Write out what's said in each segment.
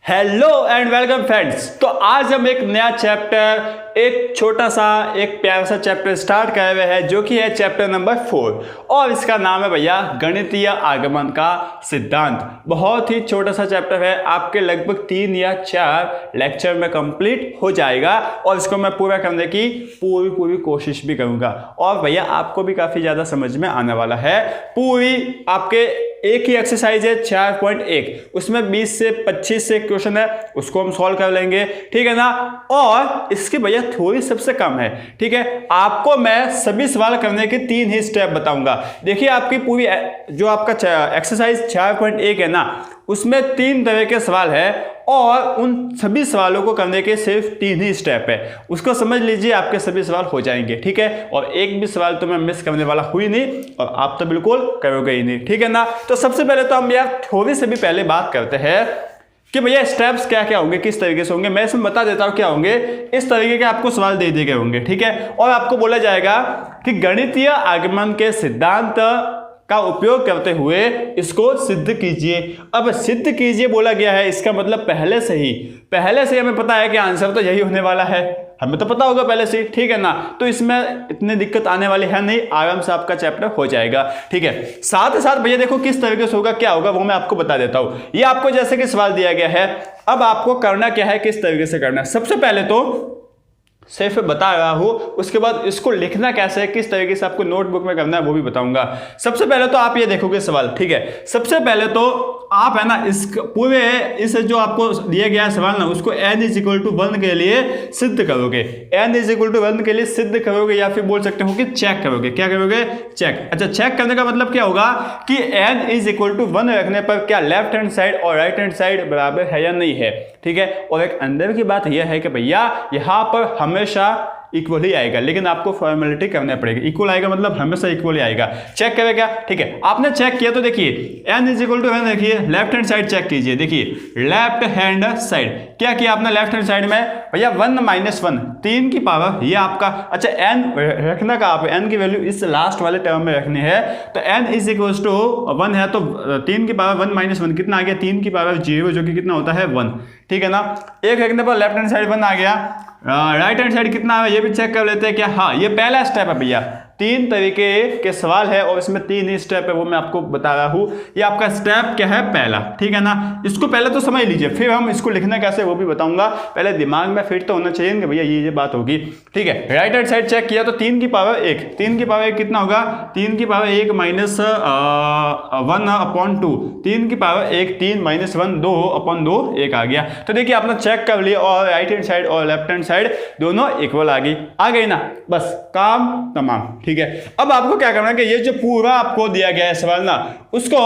Hello and welcome friends. तो आज हम एक नया चैप्टर, एक छोटा सा एक प्यारा सा चैप्टर स्टार्ट कर रहे हैं जो कि है चैप्टर नंबर 4 और इसका नाम है भैया गणितीय आगमन का सिद्धांत। बहुत ही छोटा सा चैप्टर है, आपके लगभग 3 या 4 लेक्चर में कंप्लीट हो जाएगा और इसको मैं पूरा करने की पूरी कोशिश भी करूंगा और भैया आपको भी काफ़ी ज़्यादा समझ में आने वाला है। पूरी आपके एक ही एक्सरसाइज है 4.1, उसमें 20 से 25 से क्वेश्चन है, उसको हम सॉल्व कर लेंगे, ठीक है ना। और इसकी भैया थ्योरी सबसे कम है, ठीक है। आपको मैं सभी सवाल करने के 3 ही स्टेप बताऊंगा। देखिए आपकी पूरी जो आपका एक्सरसाइज 4.1 है ना, उसमें 3 तरह के सवाल है और उन सभी सवालों को करने के सिर्फ 3 ही स्टेप है। उसको समझ लीजिए, आपके सभी सवाल हो जाएंगे, ठीक है। और एक भी सवाल तो मैं मिस करने वाला हुई नहीं और आप तो बिल्कुल करोगे ही नहीं, ठीक है ना। तो सबसे पहले तो हम यार थोड़ी से भी पहले बात करते हैं कि भैया स्टेप्स क्या क्या होंगे, किस तरीके से होंगे। मैं इसमें बता देता हूं क्या होंगे। इस तरीके के आपको सवाल दे दिए गए होंगे, ठीक है। और आपको बोला जाएगा कि गणितीय आगमन के सिद्धांत का उपयोग करते हुए इसको सिद्ध कीजिए। अब सिद्ध कीजिए बोला गया है, इसका मतलब पहले से ही हमें पता है कि आंसर तो यही होने वाला है, हमें तो पता होगा पहले से, ठीक है ना। तो इसमें इतनी दिक्कत आने वाली है नहीं, आराम से आपका चैप्टर हो जाएगा, ठीक है। साथ ही साथ भैया देखो किस तरीके से होगा, क्या होगा वो मैं आपको बता देता हूं। ये आपको जैसे कि सवाल दिया गया है, अब आपको करना क्या है, किस तरीके से करना है। सबसे पहले तो सिर्फ बता रहा हूं, उसके बाद इसको लिखना कैसे है, किस तरीके से आपको नोटबुक में करना है वो भी बताऊंगा। सबसे पहले तो आप ये देखोगे सवाल, ठीक है। सबसे पहले तो आप है ना इस पूरे इस जो आपको दिया गया है सवाल ना, उसको n = 1 के लिए सिद्ध करोगे। n = 1 के लिए सिद्ध करोगे या फिर बोल सकते हो कि चेक करोगे। क्या करोगे? चेक। अच्छा, चेक करने का मतलब क्या होगा कि n = 1 रखने पर क्या लेफ्ट हैंड साइड और राइट हैंड साइड बराबर है या नहीं है, ठीक है। और एक अंदर की बात यह है कि भैया यहां पर हमेशा इक्वल ही आएगा, लेकिन आपको फॉर्मेलिटी करना पड़ेगी। इक्वल आएगा मतलब हमेशा इक्वल ही आएगा। चेक करेगा, ठीक है। आपने चेक किया तो देखिए n = 1 देखिए, लेफ्ट हैंड साइड चेक कीजिए। देखिए लेफ्ट हैंड साइड क्या किया आपने लेफ्ट हैंड साइड में भैया 1 - 1 3 की पावर, ये आपका। अच्छा n रखना का आप n की वैल्यू इस लास्ट वाले टर्म में रखनी है, तो n = 1 है तो 3 की पावर 1 - 1 कितना आ गया, 3 की पावर 0 जो कि कितना होता है 1, ठीक है ना। एक रखने पर लेफ्ट हैंड साइड 1 आ गया। राइट हैंड साइड कितना है ये भी चेक कर लेते हैं क्या। हाँ, ये पहला स्टेप है भैया। 3 तरीके के सवाल है और इसमें 3 ही स्टेप है, वो मैं आपको बता रहा हूं। ये आपका स्टेप क्या है, पहला, ठीक है ना। इसको पहले तो समझ लीजिए, फिर हम इसको लिखना कैसे वो भी बताऊंगा। पहले दिमाग में फिट तो होना चाहिए कि भैया ये बात होगी, ठीक है। राइट हैंड साइड चेक किया तो 3 की पावर 1, 3 की पावर 1 कितना होगा, 3 की पावर 1 - 1/2, 3 की पावर 1 3 - 1 2/2 1 आ गया। तो देखिए आपने चेक कर लिया और राइट हैंड साइड और लेफ्ट हैंड साइड दोनों इक्वल आ गई ना, बस काम तमाम, ठीक है। अब आपको क्या करना है कि ये जो पूरा आपको दिया गया है सवाल ना, उसको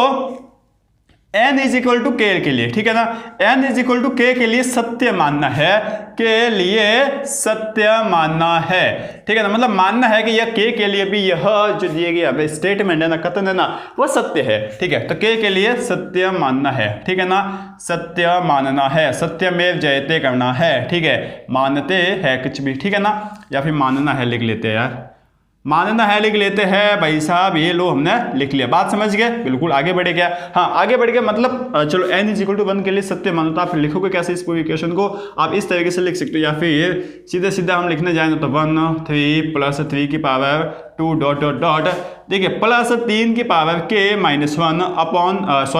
n = k के लिए, ठीक है ना, n = k के लिए सत्य मानना है, के लिए सत्य मानना है, ठीक है ना। मतलब मानना है कि यह k के लिए भी यह जो दिए गए स्टेटमेंट है ना, कथन है ना, वो सत्य है, ठीक है। तो k के लिए सत्य मानना है, ठीक है ना, सत्य मानना है, सत्यमेव जयते करना है, ठीक है। मानते हैं कुछ भी, ठीक है ना, या फिर मानना है लिख लेते हैं यार, मानना है लिख लेते हैं भाई साहब। ये लो हमने लिख लिया, बात समझ गए, बिल्कुल आगे बढ़े क्या। हाँ आगे बढ़ गया, मतलब चलो n = 1 के लिए सत्य मानो, तो आप लिखोगे कैसे इस पूरी इक्वेशन को, आप इस तरीके से लिख सकते हो, या फिर ये सीधे हम लिखने जाएंगे तो 1 3 + 3 की पावर 2 ... देखिए प्लस 3 की पावर k - 1 अपॉन =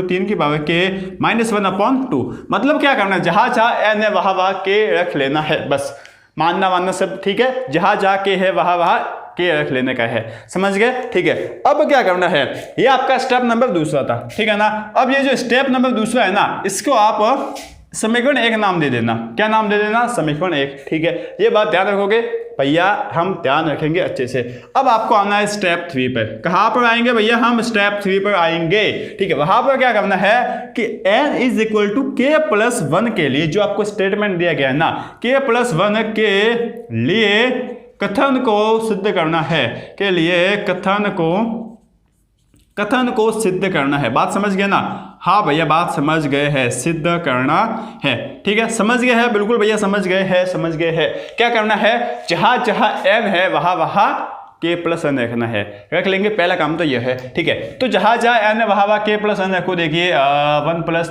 3 की पावर k - 1/2। मतलब क्या करना है, जहां n है वहां k रख लेना है, बस। मानना सब ठीक है, जहां के है वहां के रख लेने का है, समझ गए, ठीक है। अब क्या करना है, ये आपका स्टेप नंबर 2 था, ठीक है ना। अब ये जो स्टेप नंबर 2 है ना, इसको आप समीकरण 1 नाम दे देना। क्या नाम दे देना, समीकरण 1, ठीक है। ये बात ध्यान रखोगे भैया, हम ध्यान रखेंगे अच्छे से। अब आपको आना है स्टेप 3 पर। कहां पर आएंगे भैया, हम स्टेप 3 पर आएंगे, ठीक है। वहां पर क्या करना है कि n = k + 1 के लिए जो आपको स्टेटमेंट दिया गया है ना, k + 1 के लिए कथन को सिद्ध करना है, के लिए कथन को सिद्ध करना है। बात समझ गए ना। हाँ भैया बात समझ गए हैं, सिद्ध करना है, ठीक है। समझ गए हैं, बिल्कुल भैया समझ गए हैं। क्या करना है, जहां n है वहां k प्लस n रखना है, रख लेंगे। पहला काम तो यह है, ठीक है। तो जहाँ जहाँ n है वहाँ k प्लस n रखो। देखिए 1 प्लस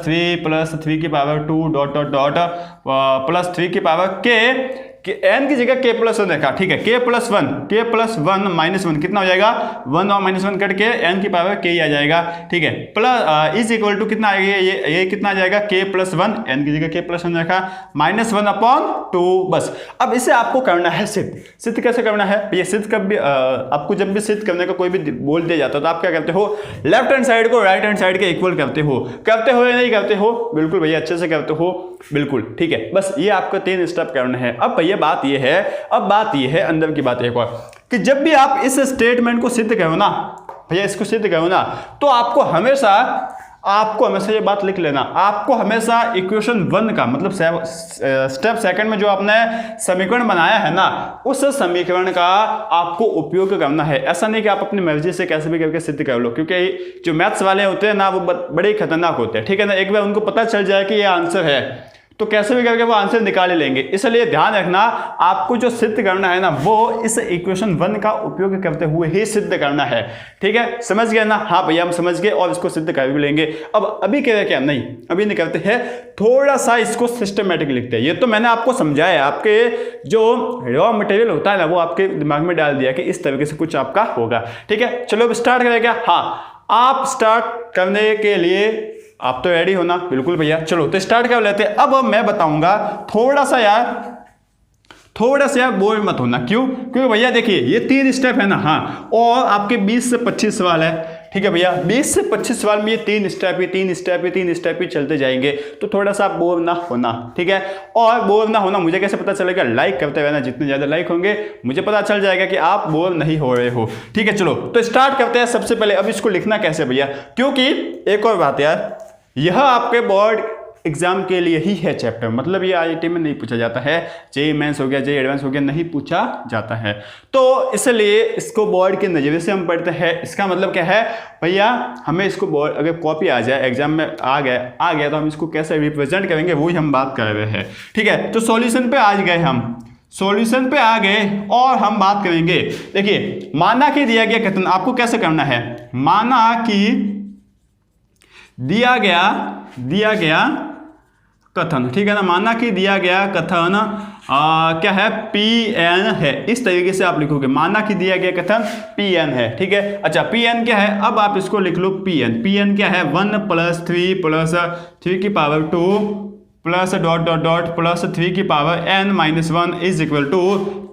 3 की power 2 dot dot dot plus 3 की पावर k n की जगह k प्लस 1 रखा, ठीक है। k प्लस 1 माइनस 1 कितना हो जाएगा, 1 और माइनस 1 कट के n की पावर k ही आ जाएगा, ठीक है। प्लस इज इक्वल टू कितना आएगा, ये कितना आ जाएगा, k प्लस 1, n की जगह k प्लस 1 रखा, माइनस 1 अपॉन 2। बस अब इसे आपको करना है सिद्ध कैसे करना है, ये सिद्ध कब भी आपको जब भी सिद्ध करने का कोई भी बोल दिया जाता है तो आप क्या करते हो, लेफ्ट हैंड साइड को राइट हैंड साइड के इक्वल करते हो या नहीं करते हो, बिल्कुल भैया अच्छे से करते हो, बिल्कुल ठीक है। बस ये आपको 3 स्टेप करना है। अब भैया बात ये है अंदर की बात एक और, कि जब भी आप इस स्टेटमेंट को सिद्ध करो ना भैया, इसको सिद्ध करो ना, तो आपको हमेशा ये बात लिख लेना, आपको हमेशा इक्वेशन 1 का मतलब स्टेप सेकंड में जो आपने समीकरण बनाया है ना, उस समीकरण का आपको उपयोग करना है। ऐसा नहीं कि आप अपनी मर्जी से कैसे भी करके सिद्ध कर लो, क्योंकि जो मैथ्स वाले होते हैं ना वो बड़े ही खतरनाक होते हैं, ठीक है ना। एक बार उनको पता चल जाए कि ये आंसर है तो कैसे भी करके वो आंसर निकाल लेंगे। इसलिए ध्यान रखना, आपको जो सिद्ध करना है ना वो इस इक्वेशन 1 का उपयोग करते हुए ही सिद्ध करना है, ठीक है। समझ गए ना, हाँ भैया हम समझ गए और इसको सिद्ध कर भी लेंगे। अब अभी कह रहे क्या, नहीं अभी नहीं करते हैं, थोड़ा सा इसको सिस्टमेटिक लिखते हैं। ये तो मैंने आपको समझाया, आपके जो रॉ मटेरियल होता है ना वो आपके दिमाग में डाल दिया कि इस तरीके से कुछ आपका होगा, ठीक है। चलो अब स्टार्ट करें क्या, हाँ आप स्टार्ट करने के लिए आप तो रेडी हो ना, बिल्कुल भैया। चलो तो स्टार्ट कर लेते हैं। अब मैं बताऊंगा, थोड़ा सा यार बोर मत होना। क्यों, क्योंकि भैया देखिए ये 3 स्टेप है ना, हाँ, और आपके 20 से 25 सवाल है, ठीक है भैया। 20 से 25 सवाल में ये 3 स्टेप ही चलते जाएंगे, तो थोड़ा सा बोर ना होना, ठीक है। और बोर ना होना मुझे कैसे पता चलेगा, लाइक करते रहना, जितने ज़्यादा लाइक होंगे मुझे पता चल जाएगा कि आप बोर नहीं हो रहे हो, ठीक है। चलो तो स्टार्ट करते हैं। सबसे पहले अब इसको लिखना कैसे भैया, क्योंकि एक और बात यार, यह आपके बोर्ड एग्जाम के लिए ही है चैप्टर, मतलब ये आईआईटी में नहीं पूछा जाता है, जेईई मेंस हो गया, जेईई एडवांस हो गया, नहीं पूछा जाता है। तो इसलिए इसको बोर्ड के नजरिए से हम पढ़ते हैं। इसका मतलब क्या है भैया, हमें इसको बोर्ड अगर कॉपी आ जाए एग्जाम में आ गया तो हम इसको कैसे रिप्रेजेंट करेंगे वही हम बात कर रहे हैं, ठीक है। तो सॉल्यूशन पे आ गए और हम बात करेंगे। देखिए माना कि दिया गया कथन, आपको कैसे करना है, माना कि दिया गया कथन, ठीक है ना। माना कि दिया गया कथन क्या है, Pn है। इस तरीके से आप लिखोगे, माना कि दिया गया कथन Pn है, ठीक है। अच्छा Pn क्या है, अब आप इसको लिख लो Pn क्या है, 1 प्लस 3 की power 2 plus dot dot dot plus 3 की power n minus 1 is equal to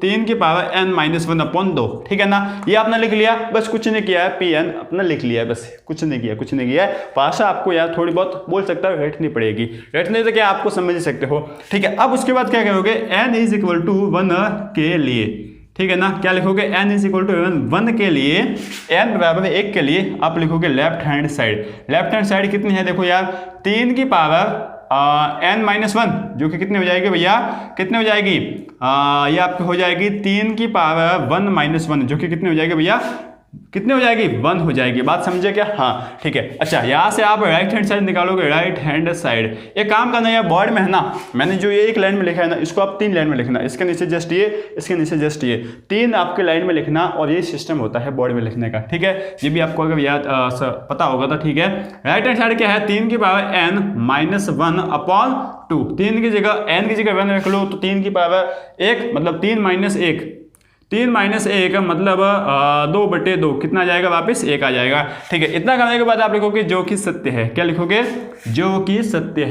3 की पावर n माइनस 1 अपॉन 2, ठीक है ना। ये आपने लिख लिया, बस कुछ नहीं किया है, Pn अपना लिख लिया है, बस कुछ नहीं किया है। भाषा आपको यार थोड़ी बहुत बोल सकता है, रटनी पड़ेगी, रटने से क्या आपको समझ सकते हो, ठीक है। अब उसके बाद क्या करोगे, n इज इक्वल टू 1 के लिए, ठीक है ना। क्या लिखोगे, n इज इक्वल टू 1 के लिए, n बराबर 1 के लिए आप लिखोगे लेफ्ट हैंड साइड कितनी है, देखो यार 3 की पावर n माइनस 1 जो कि कितने हो जाएगी भैया, कितने हो जाएगी, ये आपकी हो जाएगी 3 की पावर 1 माइनस 1 जो कि कितने हो जाएगी भैया, कितने हो जाएगी, 1 हो जाएगी। बात समझे क्या, हाँ ठीक है। अच्छा यहाँ से आप राइट हैंड साइड निकालोगे, राइट हैंड साइड। एक काम करना है, बोर्ड में है ना, मैंने जो ये 1 लाइन में लिखा है ना, इसको आप 3 लाइन में लिखना, इसके नीचे जस्ट ये, इसके नीचे जस्ट ये, 3 आपके लाइन में लिखना, और ये सिस्टम होता है बोर्ड में लिखने का, ठीक है। ये भी आपको अगर याद पता होगा तो ठीक है। राइट हैंड साइड क्या है, 3 की पावर n माइनस 1 अपॉन 2, 3 की जगह n की जगह 1 रख लो, तो 3 की पावर 1 मतलब 3 माइनस 1 मतलब 2/2 कितना आ जाएगा, वापस 1 आ जाएगा, ठीक है। इतना करने के बाद आप लिखोगे जो कि सत्य है। क्या लिखोगे, जो कि सत्य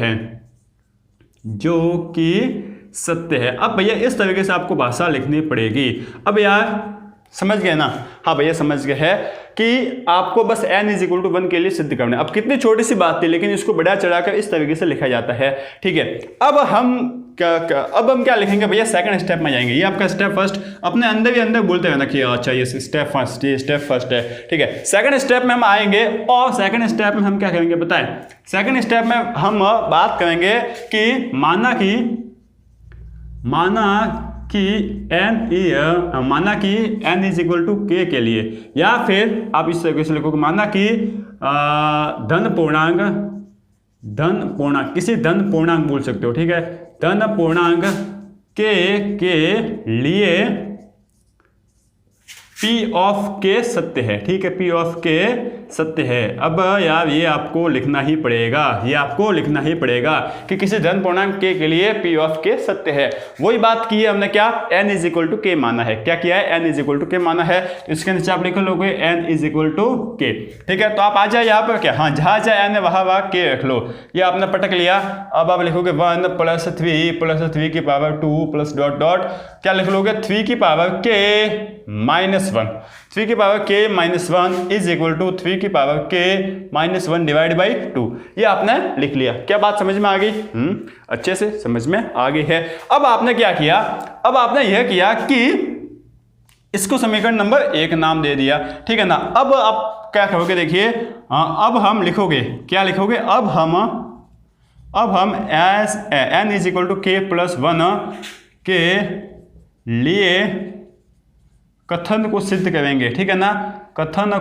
है। अब भैया इस तरीके से आपको भाषा लिखनी पड़ेगी। अब यार समझ गए ना, हाँ भैया समझ गए है कि आपको बस n इज इक्वल टू 1 के लिए सिद्ध करना है। अब कितनी छोटी सी बात थी, लेकिन इसको बढ़ा चढ़ाकर इस तरीके से लिखा जाता है, ठीक है। अब हम क्या लिखेंगे भैया, सेकंड स्टेप में जाएंगे। ये आपका स्टेप फर्स्ट, अपने अंदर ही अंदर बोलते रहना कि अच्छा ये स्टेप फर्स्ट है, ठीक है। सेकंड स्टेप में हम आएंगे, और सेकंड स्टेप में हम क्या करेंगे बताएं। सेकंड स्टेप में हम बात करेंगे कि माना कि n is equal to k के लिए, या फिर आप इस तरीके से लिखोगे, माना कि धन पूर्णांक किसी धन पूर्णांक बोल सकते हो, ठीक है। धन पूर्णांक के लिए P ऑफ के सत्य है, ठीक है, P ऑफ के सत्य है। अब यार ये आपको लिखना ही पड़ेगा, ये आपको लिखना ही पड़ेगा कि किसी धन पूर्णांक k के लिए P ऑफ के सत्य है। वही बात की है हमने, क्या n इज इक्वल टू के माना है, क्या किया है, n इज इक्वल टू के माना है। तो इसके नीचे आप लिख लोगे n इज इक्वल टू के, ठीक है। तो आप आ जाए यहाँ पर, क्या, हाँ, जहाँ जहाँ n है वहाँ k रख लो, ये आपने पटक लिया। अब आप लिखोगे 1 + 3 + 3 की पावर 2 प्लस डॉट डॉट, क्या लिख लोगे, 3 की पावर k -1, 3 की power k -1 is equal to 3 की पावर k -1 डिवाइड बाई 2। ये आपने लिख लिया। क्या बात समझ में आ गई? अच्छे से समझ में आ गई है। अब आपने क्या किया, अब आपने यह किया कि इसको समीकरण नंबर 1 नाम दे दिया, ठीक है ना। अब आप क्या करोगे, देखिए, अब हम लिखोगे, क्या लिखोगे, अब हम as n is equal to k + 1 के लिए कथन को सिद्ध करेंगे, ठीक है ना, कथन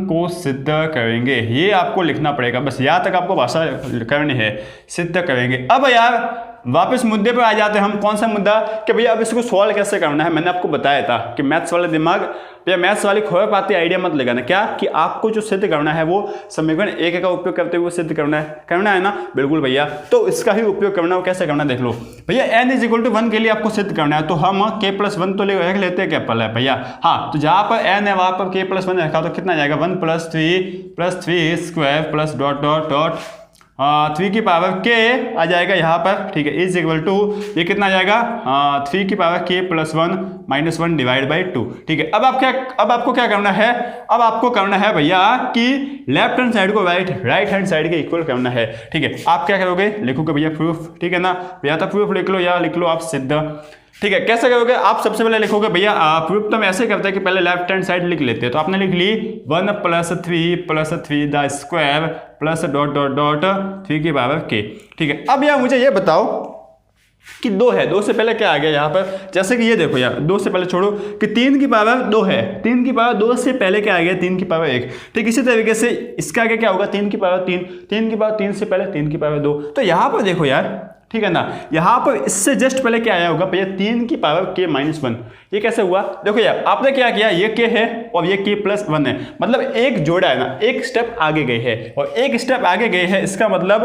को सिद्ध करेंगे। ये आपको लिखना पड़ेगा, बस यहाँ तक आपको भाषा करनी है, सिद्ध करेंगे। अब यार वापस मुद्दे पर आ जाते हैं हम। कौन सा मुद्दा, कि भैया अब इसको सॉल्व कैसे करना है। मैंने आपको बताया था कि मैथ्स वाले दिमाग या मैथ्स वाली खोए पाती आइडिया मत लगाना, क्या कि आपको जो सिद्ध करना है वो समीकरण 1 का उपयोग करते हुए सिद्ध करना है ना। बिल्कुल भैया, तो इसका ही उपयोग करना है। वो कैसे करना है देख लो भैया। n इज इक्वल टू 1 के लिए आपको सिद्ध करना है, तो हम k + 1 तो रख लेते हैं, क्या पहले भैया, हाँ। तो जहाँ पर n है वहाँ पर k + 1 रखा, तो कितना जाएगा, 1 + 3 square plus dot dot dot 3 की पावर k आ जाएगा यहाँ पर, ठीक है, इज इक्वल टू, ये कितना आ जाएगा, 3 की पावर k + 1 -1 डिवाइड बाई 2, ठीक है। अब आपको क्या करना है, अब आपको करना है भैया कि लेफ्ट हैंड साइड को राइट हैंड साइड के इक्वल करना है, ठीक है। आप क्या करोगे, लिखोगे भैया प्रूफ, ठीक है ना, या तो प्रूफ लिख लो या लिख लो आप सिद्ध, ठीक है। कैसे करोगे, आप सबसे पहले लिखोगे भैया प्रूफ तो हम ऐसे करते हैं कि पहले लेफ्ट हैंड साइड लिख लेते हैं। तो आपने लिख ली 1 + 3 the square plus dot dot dot 3 की पावर k, ठीक है। अब यार मुझे ये बताओ कि 2 है, 2 से पहले क्या आ गया यहाँ पर, जैसे कि ये देखो यार, 2 से पहले छोड़ो कि 3 की पावर 2 है, 3 की पावर 2 से पहले क्या आ गया, 3 की पावर 1, ठीक। इसी तरीके से इसका आगे क्या होगा, 3 की पावर 3, 3 की पावर 3 से पहले 3 की पावर 2। तो यहाँ पर देखो यार, ठीक है ना, यहाँ पर इससे जस्ट पहले क्या आया होगा भैया, 3 की पावर k -1। ये कैसे हुआ, देखो यार, आपने क्या किया, ये k है और ये k + 1 है, मतलब एक जोड़ा है ना, एक स्टेप आगे गए है, और एक स्टेप आगे गए है, इसका मतलब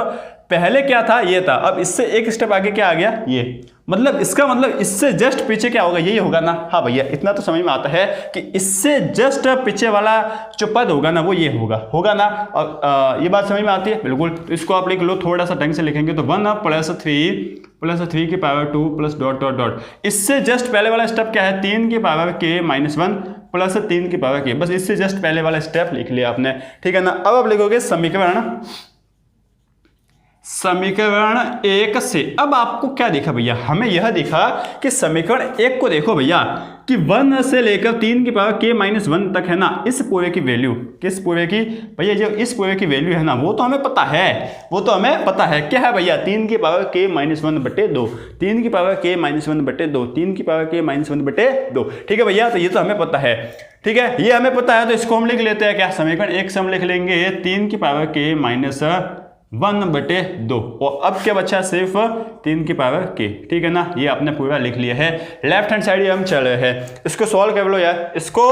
पहले क्या था, ये था, अब इससे एक स्टेप आगे क्या आ गया, ये, मतलब इसका मतलब इससे जस्ट पीछे क्या होगा, यही होगा ना। हाँ भैया, इतना तो समझ में आता है कि इससे जस्ट पीछे वाला जो पद होगा ना, वो ये होगा ना। और ये बात समझ में आती है, बिल्कुल। तो इसको आप लिख लो, थोड़ा सा ढंग से लिखेंगे तो 1 + 3 की power 2 plus dot dot dot, इससे जस्ट पहले वाला स्टेप क्या है, 3 की पावर k -1 प्लस 3 की पावर k, बस इससे जस्ट पहले वाला स्टेप लिख लिया आपने, ठीक है ना। अब आप लिखोगे समीकरण 1 से। अब आपको क्या दिखा भैया, हमें यह दिखा कि समीकरण 1 को देखो भैया कि 1 से लेकर 3 की पावर k -1 तक है ना, इस पूरे की वैल्यू, किस पूरे की भैया, जो इस पूरे की वैल्यू है ना, वो तो हमें पता है, क्या है भैया, 3 की पावर k -1/2, 3 की पावर k -1/2, 3 की पावर k -1/2, ठीक है भैया। तो ये तो हमें पता है, ठीक है, ये हमें पता है। तो इसको हम लिख लेते हैं, क्या, समीकरण 1 से हम लिख लेंगे 3 की पावर k -1/2, और अब क्या बचा, सिर्फ 3 की पावर k, ठीक है ना। ये आपने पूरा लिख लिया है। लेफ्ट हैंड साइड हम चल रहे हैं, इसको सॉल्व कर लो यार, इसको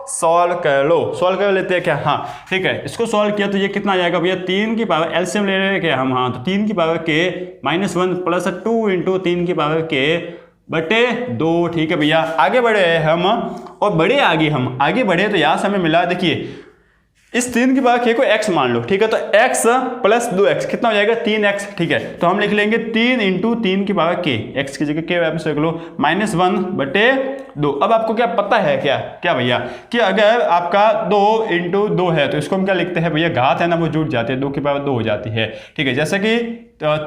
सॉल्व कर लेते हैं क्या, हाँ, ठीक है। इसको सॉल्व किया तो ये कितना आ जाएगा भैया, 3 की पावर एलसीएम ले रहे हैं क्या हम, हाँ, तो 3 की पावर k -1 प्लस 2 × 3 की पावर k/2, ठीक है भैया। आगे बढ़े हम, और आगे बढ़े तो यहाँ से हमें मिला, देखिए, इस 3 की पावर k को x मान लो, ठीक है। तो x + 2x कितना हो जाएगा, 3x, ठीक है। तो हम लिख लेंगे 3 × 3 की पावर k, x की जगह k वापस लिख लो, -1/2। अब आपको क्या पता है, क्या भैया, कि अगर आपका 2 × 2 है तो इसको हम क्या लिखते हैं भैया, घात है ना, वो जुड़ जाती है, 2 की पावर 2 हो जाती है, ठीक है। जैसे कि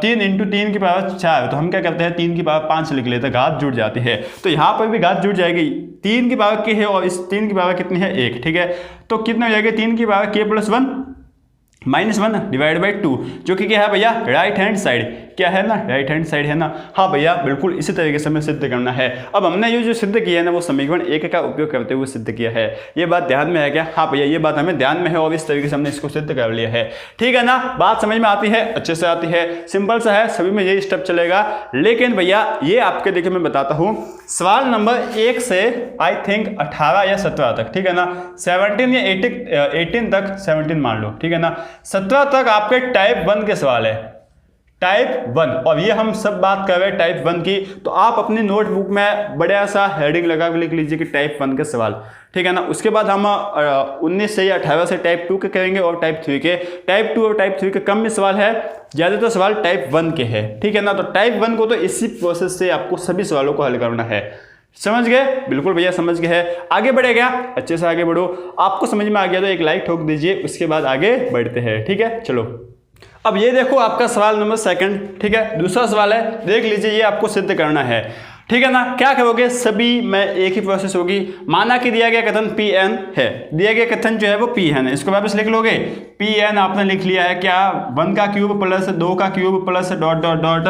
3 × 3 की पावर 4, तो हम क्या करते हैं, 3 की पावर 5 लिख लेते हैं, घात जुड़ जाती है। तो यहाँ पर भी घात जुड़ जाएगी, 3 की पावर k है और इस 3 की पावर कितनी है, 1, ठीक है। तो कितना हो जाएगा, 3 की पावर k + 1 -1 डिवाइड बाई 2, जो कि क्या है भैया, राइट हैंड साइड, क्या है ना, राइट हैंड साइड है ना। हाँ भैया बिल्कुल इसी तरीके से हमें सिद्ध करना है। अब हमने ये जो सिद्ध किया है ना वो समीकरण 1 का उपयोग करते हुए सिद्ध किया है। ये बात ध्यान में है क्या? हाँ भैया ये बात हमें ध्यान में है और इस तरीके से हमने इसको सिद्ध कर लिया है। ठीक है ना, बात समझ में आती है, अच्छे से आती है, सिंपल सा है, सभी में यही स्टेप चलेगा। लेकिन भैया ये आपके देखिए मैं बताता हूं, सवाल नंबर 1 से आई थिंक 18 या 17 तक, ठीक है ना, 17 या 18 तक, 17 मान लो, ठीक है ना, 17 तक आपके टाइप 1 के सवाल है, टाइप 1। और ये हम सब बात कर रहे हैं टाइप 1 की, तो आप अपनी नोटबुक में बड़ा सा हेडिंग लगा के लिख लीजिए कि टाइप 1 के सवाल, ठीक है ना। उसके बाद हम 19 से या 18 से टाइप 2 के करेंगे और टाइप 3 के। टाइप 2 और टाइप 3 के कम में सवाल है, ज़्यादातर सवाल टाइप 1 के है, ठीक है ना। तो टाइप 1 को तो इसी प्रोसेस से आपको सभी सवालों को हल करना है। समझ गए? बिल्कुल भैया समझ गए हैं। आगे बढ़े क्या? अच्छे से आगे बढ़ो। आपको समझ में आ गया तो एक लाइक ठोक दीजिए, उसके बाद आगे बढ़ते हैं, ठीक है। चलो अब ये देखो आपका सवाल नंबर 2, ठीक है, दूसरा सवाल है, देख लीजिए, ये आपको सिद्ध करना है, ठीक है ना। क्या करोगे, सभी में एक ही प्रोसेस होगी। माना कि दिया गया कथन Pn है, दिया गया कथन जो है वो Pn है, इसको वापस लिख लोगे। Pn आपने लिख लिया है क्या, 1 का क्यूब प्लस 2 का cube plus dot dot dot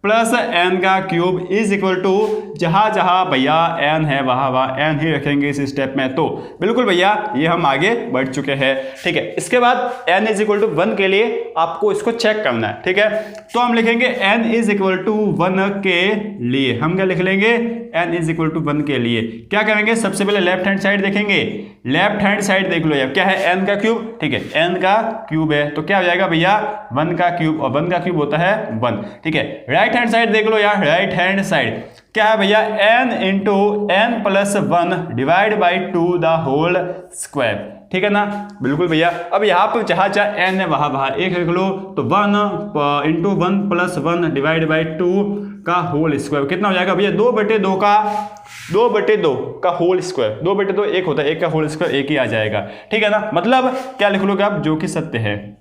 plus n का क्यूब इज इक्वल टू, जहां जहां भैया n है वहां वहां n ही रखेंगे इस स्टेप में। तो बिल्कुल भैया ये हम आगे बढ़ चुके हैं, ठीक है। इसके बाद n इज इक्वल टू 1 के लिए आपको इसको चेक करना है, ठीक है। तो हम लिखेंगे n इज इक्वल टू 1 के लिए, हम क्या लिख लेंगे, n इज इक्वल टू 1 के लिए क्या करेंगे, सबसे पहले लेफ्ट हैंड साइड देखेंगे। लेफ्ट हैंड साइड देख लो यार, क्या है, n का क्यूब, ठीक है, n का क्यूब है, तो क्या हो जाएगा भैया 1 का क्यूब, और 1 का क्यूब होता है 1, ठीक है। राइट हैंड साइड देख लो यार, राइट हैंड साइड क्या है भैया, n into n plus 1 divide by 2 the whole square, ठीक है ना। बिल्कुल भैया, अब यहाँ पर जहाँ जहाँ n है वहाँ वहाँ 1 लिख लो, तो 1 इंटू 1 प्लस 1 डिवाइड बाई 2 का होल स्क्वायर कितना हो जाएगा भैया, 2/2 का होल स्क्वायर, 2/2 1 होता है, 1 का होल स्क्वायर 1 ही आ जाएगा, ठीक है ना। मतलब क्या लिख लोगे आप, जो कि सत्य है,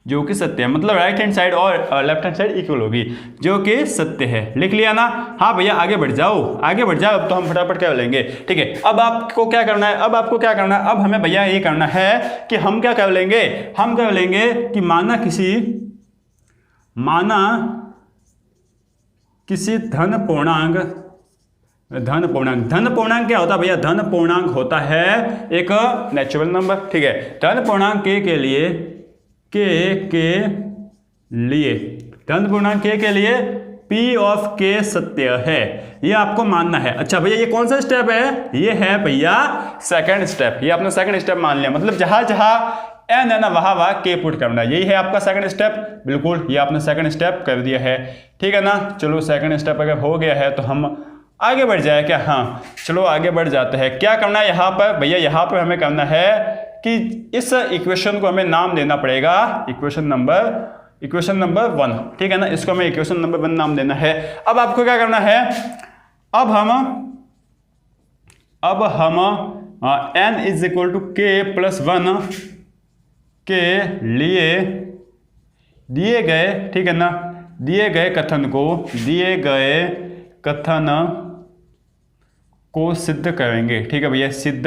जो कि सत्य है, मतलब राइट हैंड साइड और लेफ्ट हैंड साइड इक्वल होगी, जो कि सत्य है, लिख लिया ना। हाँ भैया आगे बढ़ जाओ, आगे बढ़ जाओ, अब तो हम फटाफट क्या लेंगे, ठीक है। अब आपको क्या करना है, अब आपको क्या करना है, अब हमें भैया ये करना है कि हम क्या कर लेंगे, हम कर लेंगे कि माना किसी धन पूर्णांक क्या होता है भैया, धन पूर्णांक होता है एक नेचुरल नंबर, ठीक है। धन पूर्णांक के लिए धन पूर्णांक के लिए P ऑफ K सत्य है, ये आपको मानना है। अच्छा भैया ये कौन सा स्टेप है, ये है भैया सेकंड स्टेप, ये आपने सेकंड स्टेप मान लिया, मतलब जहां जहां n है ना वहां वहां K पुट करना, यही है आपका सेकंड स्टेप। बिल्कुल ये आपने सेकंड स्टेप कर दिया है, ठीक है ना। चलो सेकंड स्टेप अगर हो गया है तो हम आगे बढ़ जाए क्या, हाँ चलो आगे बढ़ जाते हैं। क्या करना है यहाँ पर भैया, यहाँ पर हमें करना है कि इस इक्वेशन को हमें नाम देना पड़ेगा, इक्वेशन नंबर 1, ठीक है ना, इसको हमें इक्वेशन नंबर 1 नाम देना है। अब आपको क्या करना है, अब हम n is equal to K plus 1 के लिए दिए गए, ठीक है ना, दिए गए कथन को सिद्ध करेंगे, ठीक है भैया, सिद्ध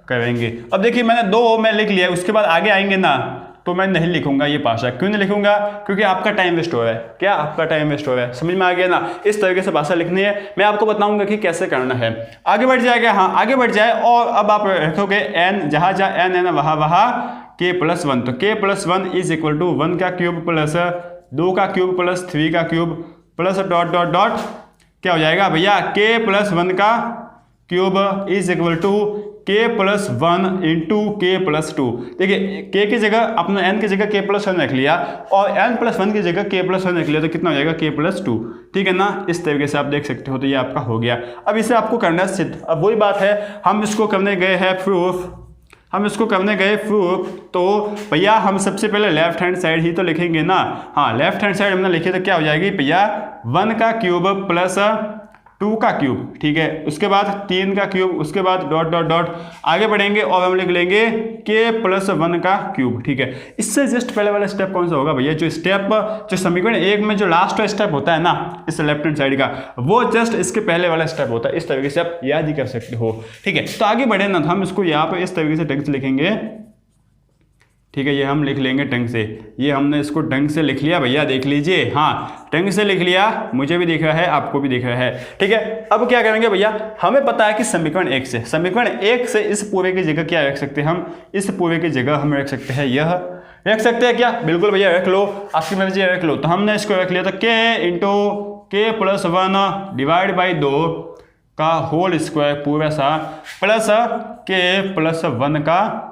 करेंगे। अब देखिए मैंने 2 में लिख लिया, उसके बाद आगे आएंगे ना तो मैं नहीं लिखूंगा ये भाषा। क्यों नहीं लिखूंगा, क्योंकि आपका टाइम वेस्ट हो रहा है। क्या आपका टाइम वेस्ट हो रहा है, समझ में आ गया ना। इस तरीके से भाषा लिखनी है, मैं आपको बताऊंगा कि कैसे करना है। आगे बढ़ जाएगा, हाँ आगे बढ़ जाए, और अब आप रखोगे n, जहां जहां n है ना वहां वहां K प्लस 1, तो K plus 1 is equal to 1 का क्यूब प्लस 2 का क्यूब प्लस 3 का cube plus dot dot dot क्या हो जाएगा भैया, K प्लस 1 का क्यूब is equal to K plus 1 into K plus 2। देखिए K की जगह अपना n की जगह K प्लस 1 रख लिया और n प्लस 1 की जगह K प्लस 1 रख लिया, तो कितना हो जाएगा K प्लस 2, ठीक है ना। इस तरीके से आप देख सकते हो, तो ये आपका हो गया। अब इसे आपको करना है सिद्ध। अब वही बात है, हम इसको करने गए हैं प्रूफ, तो भैया हम सबसे पहले लेफ्ट हैंड साइड ही तो लिखेंगे ना। हाँ लेफ्ट हैंड साइड हमने लिखी तो क्या हो जाएगी भैया, 1 का क्यूब प्लस 2 का क्यूब, ठीक है, उसके बाद 3 का क्यूब, उसके बाद डॉट डॉट डॉट आगे बढ़ेंगे और हम लिख लेंगे K प्लस 1 का क्यूब, ठीक है। इससे जस्ट पहले वाला स्टेप कौन सा होगा भैया, जो समीकरण 1 में जो लास्ट स्टेप होता है ना इस लेफ्ट हैंड साइड का, वो जस्ट इसके पहले वाला स्टेप होता है। इस तरीके से आप याद ही कर सकते हो, ठीक है। तो आगे बढ़े ना, तो हम इसको यहाँ पर इस तरीके से टेक्स्ट लिखेंगे ठीक है, ये हम लिख लेंगे ढंग से, ये हमने इसको ढंग से लिख लिया भैया, देख लीजिए, हाँ ढंग से लिख लिया, मुझे भी दिख रहा है, आपको भी दिख रहा है। ठीक है, अब क्या करेंगे भैया, हमें पता है कि समीकरण 1 से, समीकरण 1 से इस पूरे की जगह क्या रख सकते हैं हम, इस पूरे की जगह हम रख सकते हैं, यह रख सकते हैं क्या, बिल्कुल भैया रख लो, आपकी मर्जी रख लो। तो हमने इसको रख लिया, तो k इंटू के प्लस 1 डिवाइड बाई 2 का होल स्क्वायर पूरा सा प्लस के प्लस 1 का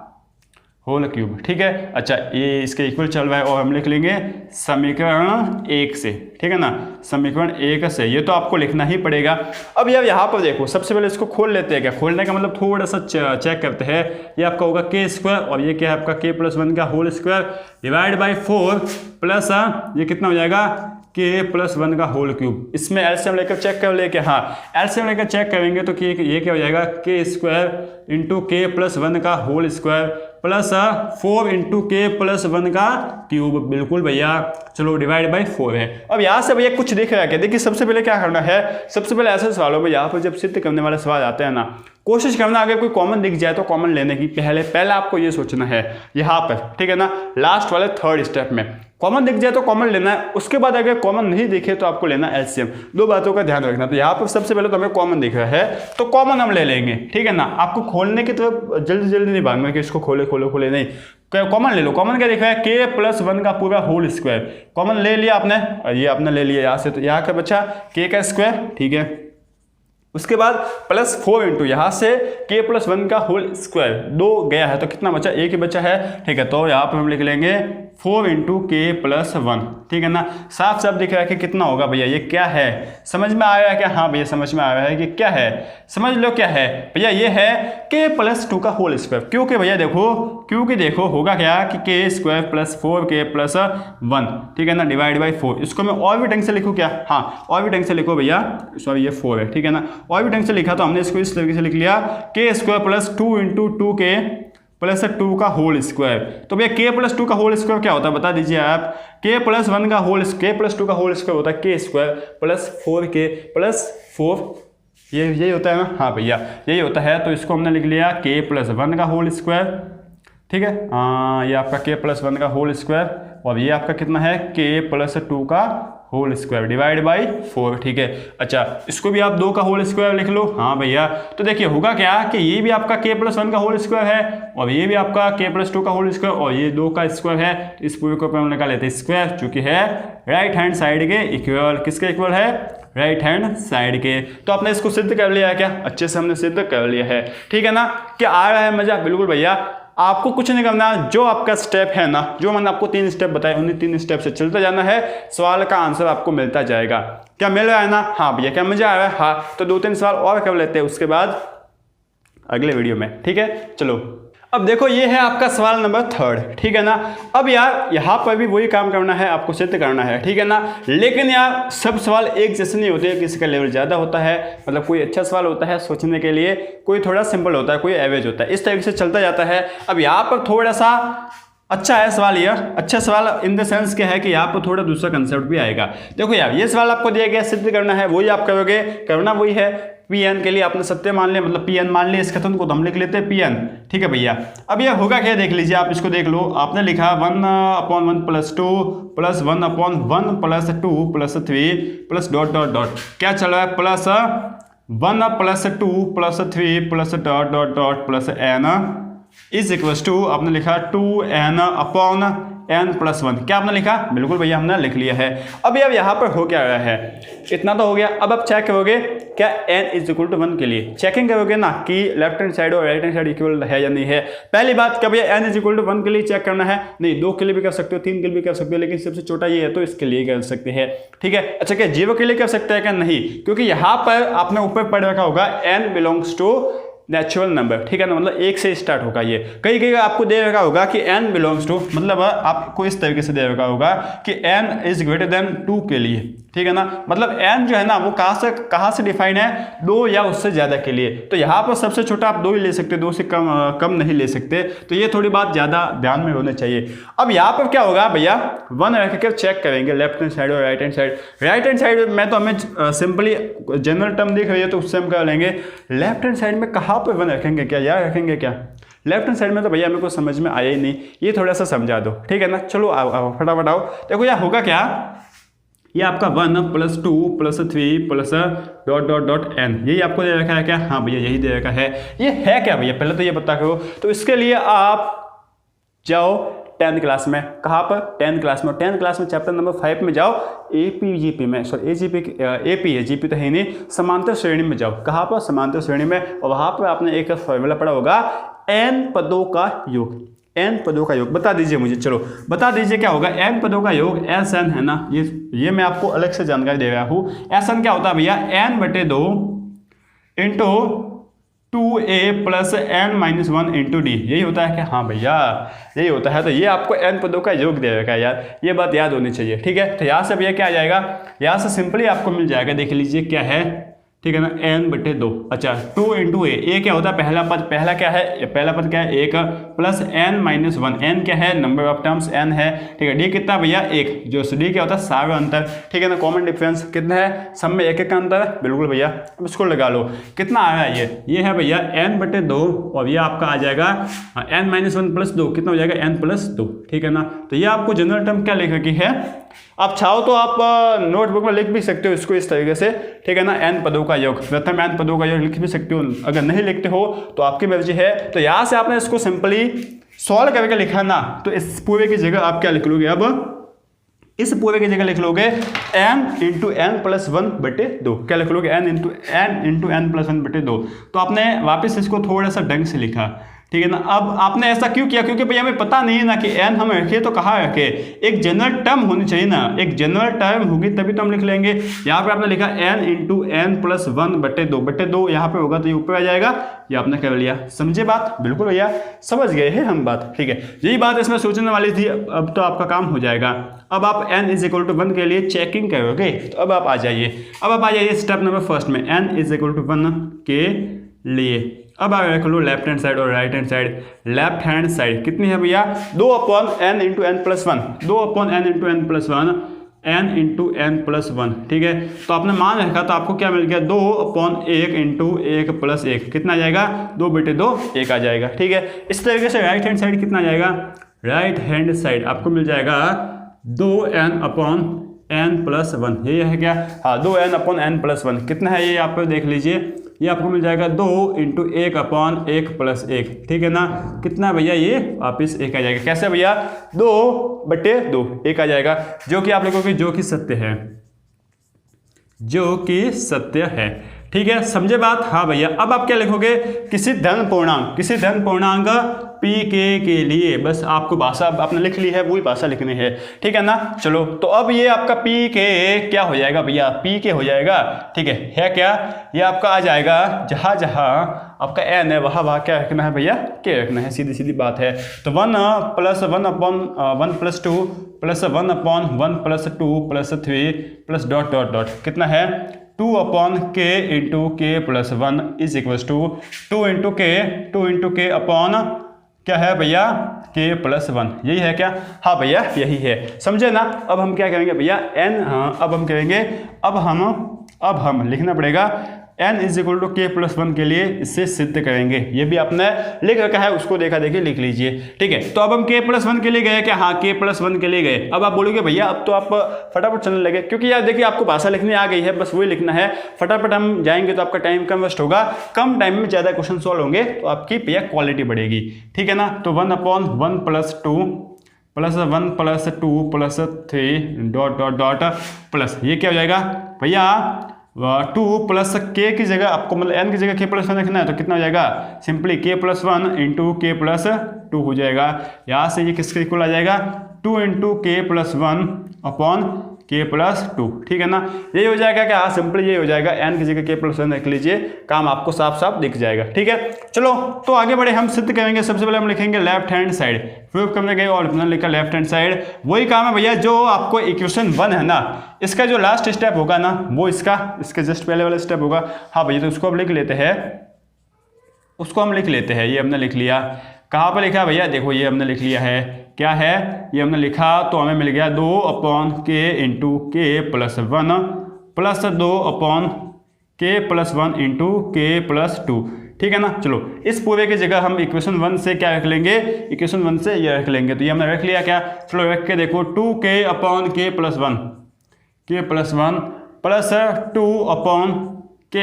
होल क्यूब। ठीक है, अच्छा ये इसके इक्वल चल रहा है और हम लिख लेंगे समीकरण 1 से। ठीक है ना, समीकरण 1 से, ये तो आपको लिखना ही पड़ेगा। अब यार यहाँ पर देखो, सबसे पहले इसको खोल लेते हैं। क्या खोलने का मतलब थोड़ा सा चेक करते हैं। ये आपका होगा के स्क्वायर और ये क्या है आपका के प्लस 1 का whole square divide by 4 plus ये कितना हो जाएगा के प्लस 1 का होल क्यूब। इसमें एलसीएम लेकर चेक कर लेके, हाँ एलसीएम लेकर चेक करेंगे तो ये क्या हो जाएगा के स्क्वायर इंटू के प्लस 1 का होल स्क्वायर प्लस 4 इंटू के प्लस 1 का क्यूब। बिल्कुल भैया, चलो डिवाइड बाई 4 है। अब यहाँ से भैया कुछ दिख रहा है क्या, देखिए सबसे पहले क्या करना है, सबसे पहले ऐसे सवालों में यहाँ पर जब सिद्ध करने वाले सवाल आते हैं ना, कोशिश करना अगर कोई कॉमन दिख जाए तो कॉमन लेने की पहले आपको ये सोचना है यहाँ पर। ठीक है ना, लास्ट वाले थर्ड स्टेप में कॉमन दिख जाए तो कॉमन लेना है, उसके बाद अगर कॉमन नहीं दिखे तो आपको लेना एलसीएम। दो बातों का ध्यान रखना। तो यहाँ पर सबसे पहले तो हमें कॉमन दिख रहा है तो कॉमन हम ले लेंगे। ठीक है ना, आपको खोलने की तरफ जल्दी नहीं भागना कि इसको खोले नहीं, कॉमन ले लो। कॉमन क्या दिख रहा है, के प्लस 1 का पूरा होल स्क्वायर। कॉमन ले लिया आपने और ये आपने ले लिया यहाँ से, तो यहाँ का बचा के का स्क्वायर। ठीक है, उसके बाद प्लस 4 इंटू यहाँ से के प्लस 1 का होल स्क्वायर, 2 गया है तो कितना बचा, एक ही बचा है। ठीक है, तो यहाँ पर हम लिख लेंगे 4 इंटू के प्लस 1। ठीक है ना, साफ साफ दिख रहा है कि कितना होगा भैया, ये क्या है, समझ में आ रहा है क्या, हाँ भैया समझ में आ रहा है कि क्या है, समझ लो क्या है भैया, ये है के प्लस 2 का होल स्क्वायर। क्योंकि भैया देखो होगा क्या कि के स्क्वायर प्लस 4 के प्लस 1। ठीक है ना, डिवाइड बाई 4। इसको मैं और भी ढंग से लिखूँ क्या, हाँ और भी ढंग से लिखो भैया, सॉरी ये 4 है। ठीक है ना, और भी ढंग से लिखा तो हमने इसको इस तरीके से लिख लिया के स्क्वायर प्लस 2 इंटू 2 के प्लस 2 का होल स्क्वायर। तो भैया के प्लस 2 का होल स्क्वायर क्या होता है बता दीजिए आप, के प्लस 1 का होल के प्लस 2 का होल स्क्वायर होता है के स्क्वायर प्लस 4 के प्लस 4, यही होता है ना, हाँ भैया यही होता है। तो इसको हमने लिख लिया के प्लस 1 का होल स्क्वायर। ठीक है, ये आपका के प्लस 1 का होल स्क्वायर और ये आपका कितना है के प्लस 2 का होल स्क्वायर डिवाइड बाई 4। ठीक है, अच्छा इसको भी आप 2 का होल स्क्वायर लिख लो। हाँ भैया, तो देखिए होगा क्या कि ये भी आपका के प्लस 1 का होल स्क्वायर है और ये भी आपका के प्लस 2 का होल स्क्वायर और ये 2 का स्क्वायर है। तो इस पूरे को हम निकाल लेते हैं स्क्वायर, चूंकि है राइट हैंड साइड के इक्वल। किसके इक्वल है, राइट हैंड साइड के। तो आपने इसको सिद्ध कर लिया है क्या, अच्छे से हमने सिद्ध कर लिया है। ठीक है ना, क्या आ रहा है मजा, बिल्कुल भैया आपको कुछ नहीं करना, जो आपका स्टेप है ना, जो मैंने आपको 3 स्टेप बताए उन्हीं 3 स्टेप से चलते जाना है, सवाल का आंसर आपको मिलता जाएगा। क्या मिल रहा है ना, हाँ भैया क्या मजा आ रहा है, हाँ तो 2-3 सवाल और कर लेते हैं उसके बाद अगले वीडियो में। ठीक है, चलो अब देखो ये है आपका सवाल नंबर 3। ठीक है ना, अब यार यहाँ पर भी वही काम करना है, आपको सिद्ध करना है। ठीक है ना, लेकिन यार सब सवाल एक जैसे नहीं होते, किसी का लेवल ज़्यादा होता है, मतलब कोई अच्छा सवाल होता है सोचने के लिए, कोई थोड़ा सिंपल होता है, कोई एवरेज होता है, इस तरीके से चलता जाता है। अब यहाँ पर थोड़ा सा अच्छा है सवाल, ये अच्छा सवाल इन द सेंस क्या है कि यहाँ पर थोड़ा दूसरा कंसेप्ट भी आएगा। देखो यार ये सवाल आपको दिया गया, सिद्ध करना है, वही आप करोगे, करना वही है। Pn के लिए आपने सत्य मान लिया, मतलब Pn मान लिया, इस कथन को तो हम लिख लेते हैं Pn। ठीक है भैया, अब यह होगा क्या देख लीजिए, आप इसको देख लो। आपने लिखा 1/1 plus 2 plus 1/1 plus 2 plus 3 plus dot dot dot, क्या चल रहा है plus 1 plus 2 plus 3 plus dot dot dot plus n is equals to, आपने लिखा 2n अपॉन n प्लस 1। क्या आपने लिखा, बिल्कुल भैया हमने लिख लिया है। अब यहाँ पर हो क्या रहा है, इतना तो हो गया। अब आप चेक करोगे क्या n इज इक्वल टू 1 के लिए चेकिंग करोगे ना कि लेफ्ट हैंड साइड और राइट हैंड साइड इक्वल है या नहीं है। पहली बात, क्या भैया n इज इक्वल टू 1 के लिए चेक करना है, नहीं 2 के लिए भी कर सकते हो, 3 के लिए भी कर सकते हो, लेकिन सबसे छोटा ये है तो इसके लिए कर सकते हैं। ठीक है, अच्छा क्या 0 के लिए कर सकते हैं क्या, नहीं, क्योंकि यहाँ पर आपने ऊपर पढ़ रखा होगा n belongs to natural number. ठीक है ना, मतलब 1 से स्टार्ट होगा। ये कहीं आपको दे रखा होगा कि n बिलोंग्स टू, मतलब आपको इस तरीके से दे रखा होगा कि n इज ग्रेटर देन 2 के लिए। ठीक है ना, मतलब n जो है ना वो कहाँ से डिफाइन है, 2 या उससे ज़्यादा के लिए। तो यहाँ पर सबसे छोटा आप 2 ही ले सकते, 2 से कम नहीं ले सकते। तो ये थोड़ी बात ज़्यादा ध्यान में होनी चाहिए। अब यहाँ पर क्या होगा भैया, 1 रखकर चेक करेंगे लेफ्ट हैंड साइड और right hand side. Right hand side में तो हमें सिंपली जनरल टर्म दिख रही है तो उससे हम कर लेंगे। लेफ्ट हैंड साइड में कहाँ पर 1 रखेंगे, क्या यार रखेंगे क्या, लेफ्ट हैंड साइड में तो भैया मेरे को समझ में आया ही नहीं, ये थोड़ा सा समझा दो, ठीक है ना। चलो आओ फटाफट आओ। देखो यार होगा क्या, ये आपका 1 + 2 + 3 plus dot dot dot n, यही आपको दे रखा है क्या? हाँ भैया यही दे रखा है। ये है क्या भैया, पहले तो ये बता करो। तो इसके लिए आप जाओ 10th क्लास में। कहाँ पर? 10th क्लास में। 10th क्लास में चैप्टर नंबर 5 में जाओ, एपीजीपी में, सॉरी एपी है, जीपी तो है नहीं, समांतर श्रेणी में जाओ। कहाँ पर? समांतर श्रेणी में। और वहाँ पर आपने एक फॉर्मूला पढ़ा होगा, n पदों का योग। n पदों का योग बता दीजिए मुझे, चलो बता दीजिए क्या होगा। n पदों का योग Sn है ना, ये मैं आपको अलग से जानकारी दे रहा हूँ। Sn क्या होता है भैया? n/2 into 2a + n - 1 into D, यही होता है क्या? हाँ भैया यही होता है। तो ये आपको n पदों का योग दे रखा है यार, ये बात याद होनी चाहिए, ठीक है। तो यहाँ से भैया क्या आ जाएगा, यहाँ से सिंपली आपको मिल जाएगा, देख लीजिए क्या है, ठीक है ना, n/2। अच्छा 2 × a क्या होता है? पहला पद, पहला क्या है, पहला पद क्या है? 1 + n - 1, n क्या है? नंबर ऑफ टर्म्स n है, ठीक है। d कितना भैया? 1, जो d क्या होता है? सारा अंतर, ठीक है ना। कॉमन डिफरेंस कितना है? सब में 1 का अंतर है, बिल्कुल भैया। अब इसको लगा लो, कितना आ रहा है ये है भैया n/2, और ये आपका आ जाएगा n - 1 + 2, कितना हो जाएगा? n + 2, ठीक है ना। तो ये आपको जनरल टर्म क्या लिख रखी है, आप चाहो तो आप नोटबुक में लिख भी सकते हो इसको इस तरीके से, ठीक है ना। n पदों का योग, प्रथम n पदों का योग लिख भी सकते हो, अगर नहीं लिखते हो तो आपकी मर्जी है। तो यहाँ से आपने इसको सिंपली सॉल्व करके लिखा ना, तो इस पूरे की जगह आप क्या लिख लोगे? अब इस पूरे की जगह लिख लोगे n × n + 1/2, क्या लिख लोगे? n × n + 1/2। तो आपने वापस इसको थोड़ा सा ढंग से लिखा, ठीक है ना। अब आपने ऐसा क्यों किया? क्योंकि भैया हमें पता नहीं है ना कि n हम रखे तो कहाँ रखे, एक जनरल टर्म होनी चाहिए ना, एक जनरल टर्म होगी तभी तो हम लिख लेंगे। यहाँ पे आपने लिखा n × n + 1/2, यहाँ पे होगा तो ये ऊपर आ जाएगा, ये आपने कर लिया। समझे बात? बिल्कुल भैया समझ गए हैं हम बात, ठीक है। यही बात इसमें सोचने वाली थी, अब तो आपका काम हो जाएगा। अब आप n = 1 के लिए चेकिंग करोगे, तो अब आप आ जाइए, स्टेप नंबर फर्स्ट में, n = 1 के लिए। अब आप रख लो लेफ्ट हैंड साइड और right hand side. Left hand side कितनी है भैया? 2/n × n + 1, 2/n × n + 1, n × n + 1, ठीक है। तो आपने मान रखा तो आपको क्या मिल गया? 2/1 × 1 + 1, कितना आ जाएगा? 2/2, 1 आ जाएगा, ठीक है। इस तरीके से राइट हैंड साइड कितना आ जाएगा? राइट हैंड साइड आपको मिल जाएगा 2n/n + 1, ये है क्या? हाँ 2n/n + 1 कितना है? ये आप देख लीजिए, ये आपको मिल जाएगा 2 × 1/1 + 1, ठीक है ना। कितना भैया? ये वापिस 1 आ जाएगा। कैसे भैया? 2/2, 1 आ जाएगा, जो कि आप लिखोगे जो कि सत्य है, जो कि सत्य है, ठीक है। समझे बात? हाँ भैया। अब आप क्या लिखोगे? किसी धन पूर्णांक pk के लिए, बस आपको भाषा आपने लिख ली है, वही भाषा लिखनी है, ठीक है ना। चलो तो अब ये आपका pk क्या हो जाएगा भैया? pk हो जाएगा, ठीक है क्या? ये आपका आ जाएगा, जहाँ जहाँ आपका n है वहाँ क्या रखना है भैया? k रखना है, सीधी सीधी बात है। तो 1 + 1/1 + 2 + 1/1 + 2 + 3 + डॉट डॉट डॉट, कितना है? 2/k × k + 1 = 2 × k अपॉन क्या है भैया? k + 1, यही है क्या? हाँ भैया यही है, समझे ना। अब हम क्या करेंगे भैया? n, हाँ अब हम करेंगे, अब हम लिखना पड़ेगा n = k + 1 के लिए, इससे सिद्ध करेंगे। ये भी आपने लिख रखा है, उसको देखा देखी लिख लीजिए, ठीक है। तो अब हम k + 1 के लिए गए क्या? हाँ k + 1 के लिए गए। अब आप बोलोगे भैया अब तो आप फटाफट चलने लगे, क्योंकि यार देखिए आपको भाषा लिखनी आ गई है, बस वही लिखना है। फटाफट हम जाएंगे तो आपका टाइम कम वेस्ट होगा, कम टाइम में ज़्यादा क्वेश्चन सॉल्व होंगे, तो आपकी भैया क्वालिटी बढ़ेगी, ठीक है ना। तो 1/1 + 2 + 1 + 2 + 3 डॉट डॉट डॉट प्लस, ये क्या हो जाएगा भैया? 2 + k की जगह आपको मतलब n की जगह k + 1 रखना है, तो कितना हो जाएगा? सिंपली k + 1 × k + 2 हो जाएगा। यहाँ से ये किसके इक्वल आ जाएगा? 2 × k + 1 अपॉन k + 2, ठीक है ना। यही हो जाएगा क्या? हाँ सिंपली यही हो जाएगा, n की जगह k + 1 रख लीजिए, काम आपको साफ साफ दिख जाएगा, ठीक है। चलो तो आगे बढ़े, हम सिद्ध करेंगे। सबसे पहले हम लिखेंगे लेफ्ट हैंड साइड, प्रूफ करने गए और अपना लिखा लेफ्ट हैंड साइड। वही काम है भैया जो आपको इक्वेशन 1 है ना, इसका जो लास्ट स्टेप होगा ना, वो इसके जस्ट पहले वाला स्टेप होगा। हाँ भैया तो उसको हम लिख लेते हैं, ये हमने लिख लिया। कहाँ पर लिखा भैया? देखो ये हमने लिख लिया है, क्या है ये हमने लिखा, तो हमें मिल गया 2/k × k + 1 + 2/k + 1 × k + 2, ठीक है ना। चलो इस पूरे की जगह हम इक्वेशन 1 से क्या रख लेंगे, इक्वेशन 1 से ये रख लेंगे, तो ये हमने रख लिया क्या। चलो रख के देखो 2k upon k plus 1 plus 2k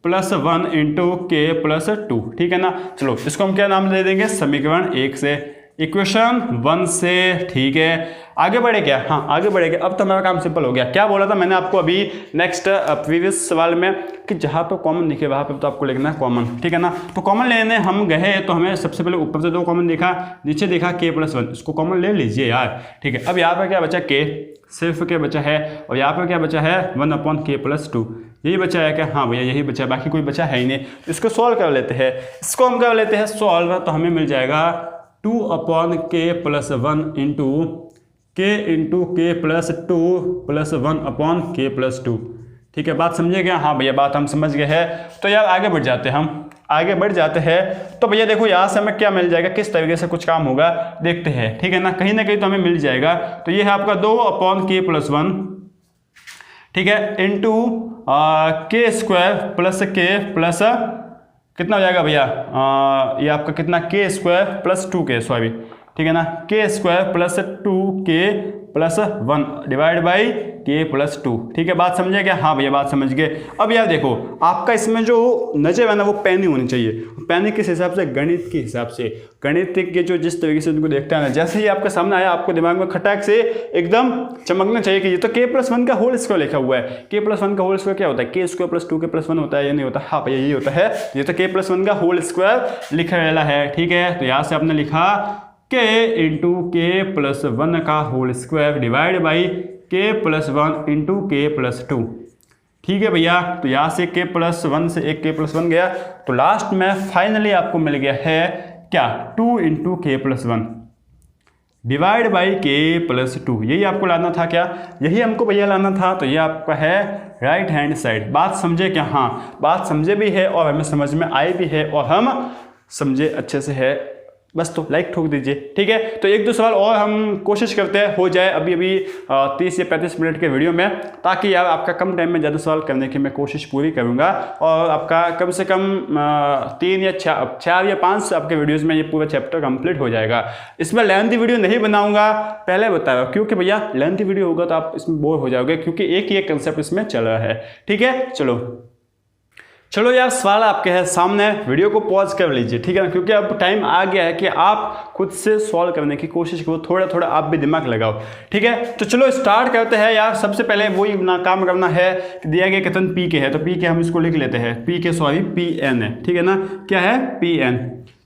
plus 1 into k plus 2, ठीक है ना। चलो इसको हम क्या नाम दे देंगे, समीकरण 1 से, इक्वेशन 1 से, ठीक है। आगे बढ़े क्या, हाँ आगे बढ़े क्या। अब तो हमारा काम सिंपल हो गया। क्या बोला था मैंने आपको अभी नेक्स्ट प्रीवियस सवाल में कि जहाँ पर कॉमन दिखे वहाँ पर तो आपको लिखना है कॉमन, ठीक है ना। तो कॉमन लेने हम गए तो हमें सबसे पहले ऊपर से 2 कॉमन दिखा, नीचे देखा k प्लस 1, इसको कॉमन ले लीजिए यार, ठीक है। अब यहाँ पर क्या बचा, k, सिर्फ k बचा है, और यहाँ पर क्या बचा है 1 अपॉन k प्लस 2, यही बचा है क्या, हाँ भैया यही बचा है, बाकी कोई बचा है ही नहीं। इसको सॉल्व कर लेते हैं, इसको हम कर लेते हैं सॉल्व, तो हमें मिल जाएगा 2 upon k plus 1 into k plus 2 plus 1 upon k plus 2, ठीक है। बात समझे क्या, हाँ भैया बात हम समझ गए हैं। तो यार आगे बढ़ जाते हैं, हम आगे बढ़ जाते हैं। तो भैया देखो यहाँ से हमें क्या मिल जाएगा, किस तरीके से कुछ काम होगा देखते हैं, ठीक है ना कहीं तो हमें मिल जाएगा। तो ये है आपका 2 अपॉन k प्लस 1, ठीक है, into k square plus k plus कितना हो जाएगा भैया, ये आपका कितना k square plus 2k, sorry, ठीक है ना, k square plus 2k plus 1 divide by k plus 2, ठीक है। बात समझे क्या, हाँ भैया बात समझ गए। अब यार देखो आपका इसमें जो नजर है ना वो पैनी होनी चाहिए, पैनी किस हिसाब से, गणित के हिसाब से, गणित के जो जिस तरीके से उनको देखते हैं ना, जैसे ही आपके सामने आया आपको दिमाग में खटाक से एकदम चमकना चाहिए कि ये तो k प्लस 1 का होल स्क्वायर लिखा हुआ है। k प्लस 1 का होल स्क्वायर क्या होता है, k square plus 2k plus 1 होता है, ये नहीं होता, हाँ भैया यही होता है, ये तो k प्लस 1 का होल स्क्वायर लिखा वाला है, ठीक है। तो यहाँ से आपने लिखा k इंटू k प्लस 1 का whole square divide by k plus 1 into k plus 2, ठीक है भैया। तो यहाँ से k प्लस 1 से एक k प्लस 1 गया, तो लास्ट में फाइनली आपको मिल गया है क्या, 2 into k plus 1 divide by k plus 2, यही आपको लाना था क्या, यही हमको भैया लाना था। तो ये आपका है राइट हैंड साइड। बात समझे क्या, हाँ बात समझे भी है और हमें समझ में आई भी है और हम समझे अच्छे से है, बस तो लाइक ठोक दीजिए, ठीक है। तो 1-2 सवाल और हम कोशिश करते हैं हो जाए अभी 30 या 35 मिनट के वीडियो में, ताकि यार आपका कम टाइम में ज़्यादा सवाल करने की मैं कोशिश पूरी करूंगा और आपका कम से कम 3 या 4 या 5 आपके वीडियोस में ये पूरा चैप्टर कंप्लीट हो जाएगा। इसमें लेंथी वीडियो नहीं बनाऊंगा, पहले बताया, क्योंकि भैया लेंथी वीडियो होगा तो आप इसमें बोर हो जाओगे, क्योंकि एक ही एक कंसेप्ट इसमें चल रहा है, ठीक है। चलो यार सवाल आपके है सामने, वीडियो को पॉज कर लीजिए, ठीक है ना, क्योंकि अब टाइम आ गया है कि आप खुद से सॉल्व करने की कोशिश करो, थोड़ा थोड़ा आप भी दिमाग लगाओ, ठीक है। तो चलो स्टार्ट करते हैं यार। सबसे पहले वही काम करना है कि दिया गया कथन पी के है, तो पी के हम इसको लिख लेते हैं, पी के सॉरी पी एन है, ठीक है ना, क्या है पी एन।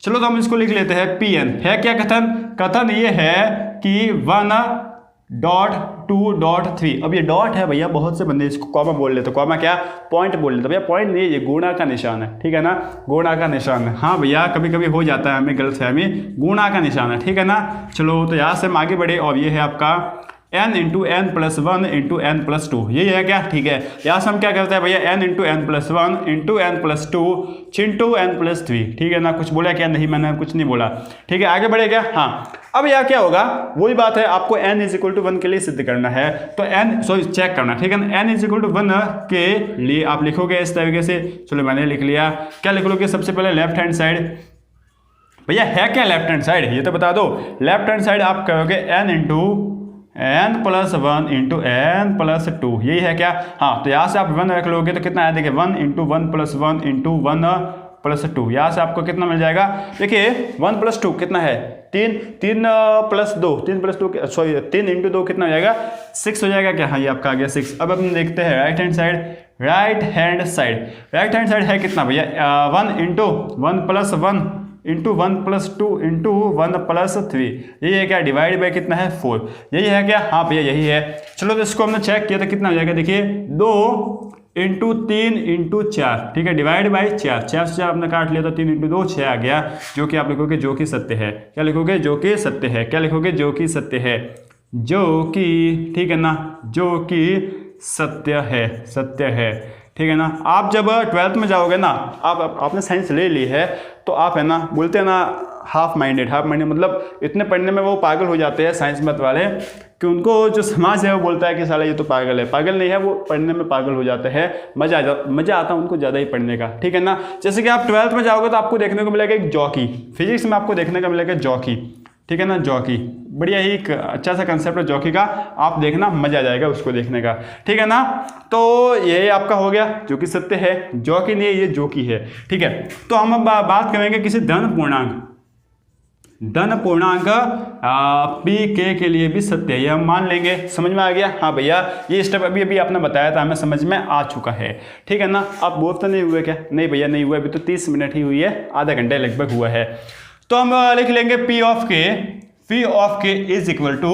चलो तो हम इसको लिख लेते हैं पी एन है क्या कथन ये है कि 1.2.3। अब ये डॉट है भैया, बहुत से बंदे इसको कॉमा बोल लेते, कॉमा क्या, पॉइंट बोल लेते, भैया पॉइंट नहीं, ये गुणा का निशान है, ठीक है ना, गुणा का निशान है। हाँ भैया कभी कभी हो जाता है हमें गलतफहमी, गुणा का निशान है, ठीक है ना। चलो तो यहाँ से हम आगे बढ़े और ये है आपका n into n plus 1 into n plus 2, यही है क्या, ठीक है। यहाँ से हम क्या करते हैं भैया, n into n plus 1 into n plus 2 into n plus 3, ठीक है ना। कुछ बोला क्या, नहीं मैंने कुछ नहीं बोला, ठीक है। आगे बढ़े क्या, हाँ। अब यहाँ क्या होगा, वही बात है, आपको n इज इक्वल टू 1 के लिए सिद्ध करना है, तो चेक करना, ठीक है ना। n इज इक्वल टू 1 के लिए आप लिखोगे इस तरीके से, चलो मैंने लिख लिया। क्या लिख लोगे, सबसे पहले लेफ्ट हैंड साइड, भैया है क्या लेफ्ट हैंड साइड, ये तो बता दो। लेफ्ट हैंड साइड आप कहोगे n into n plus 1 into n plus 2, यही है क्या, हाँ। तो यहाँ से आप 1 रख लोगे तो कितना है, देखिए 1 इंटू 1 प्लस 1 इंटू 1 प्लस 2, यहाँ से आपको कितना मिल जाएगा, देखिए 1 प्लस 2 कितना है, 3 प्लस 2, 3 प्लस 2 सॉरी 3 इंटू 2 कितना हो जाएगा, 6 हो जाएगा क्या, हाँ ये आपका आ गया 6। अब हम देखते हैं right hand side, right hand side है कितना भैया, 1 into 1 plus 1 into 1 plus 2 into 1 plus 3, यही है क्या, डिवाइड बाई कितना है 4, यही है क्या, हाँ भैया यही है। चलो तो इसको हमने चेक किया तो कितना हो जाएगा, देखिए 2 इंटू 3 इंटू 4, ठीक है, डिवाइड बाई 4 से आपने काट लिया तो 3 इंटू 2 6 आ गया, जो कि आप लिखोगे जो कि सत्य है। क्या लिखोगे, जो कि सत्य है, क्या लिखोगे, जो कि सत्य है, जो कि, ठीक है ना, जो कि सत्य है, ठीक है ना। आप जब 12th में जाओगे ना, आपने साइंस ले ली है तो आप है ना बोलते हैं ना हाफ माइंडेड मतलब इतने पढ़ने में वो पागल हो जाते हैं साइंस मत वाले कि उनको जो समाज है वो बोलता है कि साला ये तो पागल है। पागल नहीं है, वो पढ़ने में पागल हो जाते हैं, मज़ा आता है उनको ज़्यादा ही पढ़ने का, ठीक है ना। जैसे कि आप 12th में जाओगे तो आपको देखने को मिलेगा एक जॉकी, फिजिक्स में आपको देखने को मिलेगा जॉकी, ठीक है ना। जॉकी बढ़िया ही एक अच्छा सा कंसेप्ट है जॉकी का, आप देखना मजा आ जाएगा उसको देखने का, ठीक है ना। तो ये आपका हो गया जो कि सत्य है, जॉकी नहीं ये जॉकी है, ठीक है। तो हम अब बात करेंगे किसी धन पूर्णांक पी के लिए भी सत्य है, ये हम मान लेंगे। समझ में आ गया? हाँ भैया, ये स्टेप अभी अभी आपने बताया था, हमें समझ में आ चुका है, ठीक है ना। आप बोल तो नहीं हुए क्या? नहीं भैया नहीं हुआ, अभी तो 30 मिनट ही हुई है, आधा घंटे लगभग हुआ है। तो हम लिख लेंगे P ऑफ के इज इक्वल टू,